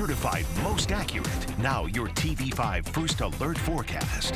certified most accurate. Now your TV5 First Alert forecast.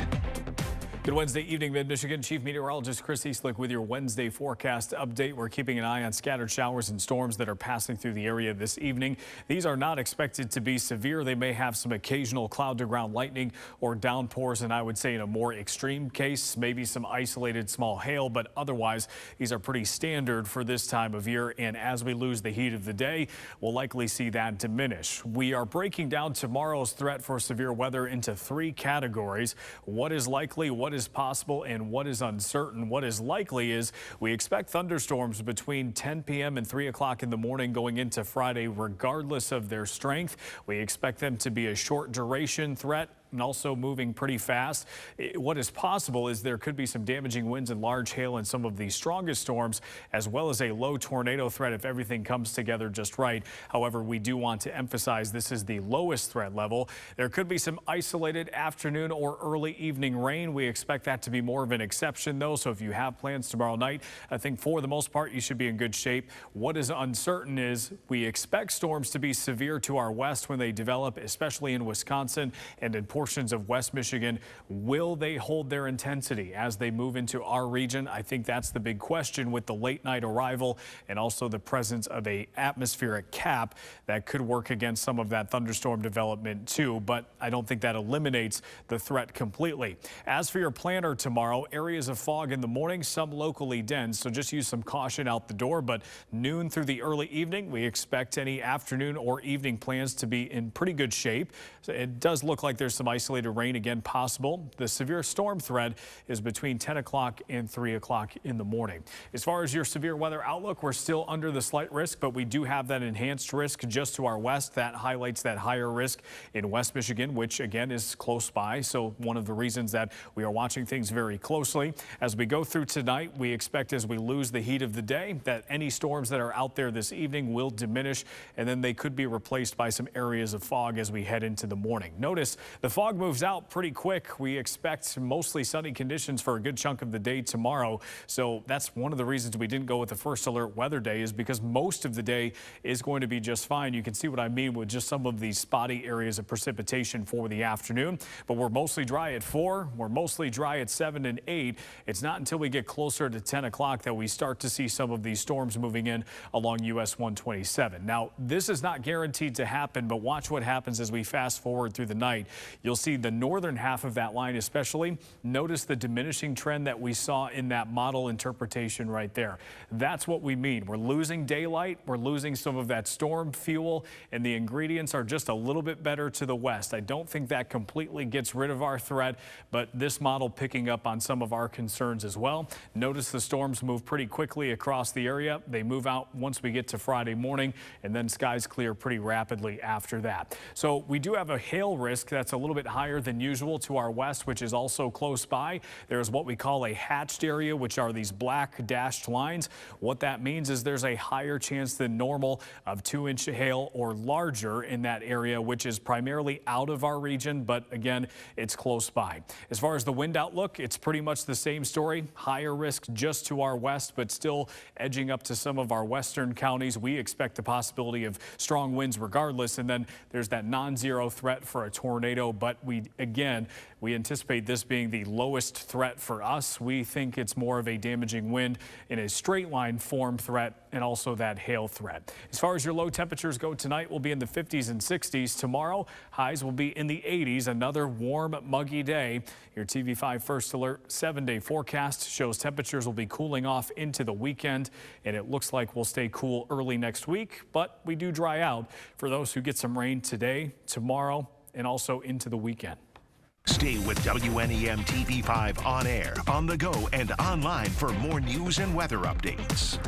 Good Wednesday evening, Mid-Michigan. Chief Meteorologist Chris Easlick with your Wednesday forecast update. We're keeping an eye on scattered showers and storms that are passing through the area this evening. These are not expected to be severe. They may have some occasional cloud-to-ground lightning or downpours, and I would say in a more extreme case, maybe some isolated small hail, but otherwise, these are pretty standard for this time of year, and as we lose the heat of the day, we'll likely see that diminish. We are breaking down tomorrow's threat for severe weather into three categories: what is likely, what is possible, and what is uncertain. What is likely is we expect thunderstorms between 10 p.m. and 3 o'clock in the morning going into Friday, regardless of their strength. We expect them to be a short duration threat and also moving pretty fast. What is possible is there could be some damaging winds and large hail in some of the strongest storms, as well as a low tornado threat if everything comes together just right. However, we do want to emphasize this is the lowest threat level. There could be some isolated afternoon or early evening rain. We expect that to be more of an exception, though. So if you have plans tomorrow night, I think for the most part, you should be in good shape. What is uncertain is we expect storms to be severe to our west when they develop, especially in Wisconsin and in portions of West Michigan. Will they hold their intensity as they move into our region? I think that's the big question with the late night arrival and also the presence of a atmospheric cap that could work against some of that thunderstorm development too, but I don't think that eliminates the threat completely. As for your planner tomorrow, areas of fog in the morning, some locally dense, so just use some caution out the door, but noon through the early evening, we expect any afternoon or evening plans to be in pretty good shape. So it does look like there's some isolated rain again possible. The severe storm threat is between 10 o'clock and 3 o'clock in the morning. As far as your severe weather outlook, we're still under the slight risk, but we do have that enhanced risk just to our west. That highlights that higher risk in West Michigan, which again is close by. So one of the reasons that we are watching things very closely. As we go through tonight, we expect as we lose the heat of the day that any storms that are out there this evening will diminish, and then they could be replaced by some areas of fog as we head into the morning. Notice the fog moves out pretty quick. We expect mostly sunny conditions for a good chunk of the day tomorrow. So that's one of the reasons we didn't go with the first alert weather day, is because most of the day is going to be just fine. You can see what I mean with just some of these spotty areas of precipitation for the afternoon, but we're mostly dry at 4. We're mostly dry at 7 and 8. It's not until we get closer to 10 o'clock that we start to see some of these storms moving in along US 127. Now, this is not guaranteed to happen, but watch what happens as we fast forward through the night. You'll see the northern half of that line especially. Notice the diminishing trend that we saw in that model interpretation right there. That's what we mean. We're losing daylight. We're losing some of that storm fuel, and the ingredients are just a little bit better to the west. I don't think that completely gets rid of our threat, but this model picking up on some of our concerns as well. Notice the storms move pretty quickly across the area. They move out once we get to Friday morning, and then skies clear pretty rapidly after that. So we do have a hail risk that's a little bit higher than usual to our west, which is also close by. There's what we call a hatched area, which are these black dashed lines. What that means is there's a higher chance than normal of 2-inch hail or larger in that area, which is primarily out of our region, but again, it's close by. As far as the wind outlook, it's pretty much the same story. Higher risk just to our west, but still edging up to some of our western counties. We expect the possibility of strong winds regardless, and then there's that non-zero threat for a tornado, but we anticipate this being the lowest threat for us. We think it's more of a damaging wind in a straight line form threat, and also that hail threat. As far as your low temperatures go tonight, we'll be in the 50s and 60s. Tomorrow, highs will be in the 80s. Another warm, muggy day. Your TV5 First Alert 7-day forecast shows temperatures will be cooling off into the weekend, and it looks like we'll stay cool early next week, but we do dry out for those who get some rain today, tomorrow, and also into the weekend. Stay with WNEM TV5 on air, on the go, and online for more news and weather updates.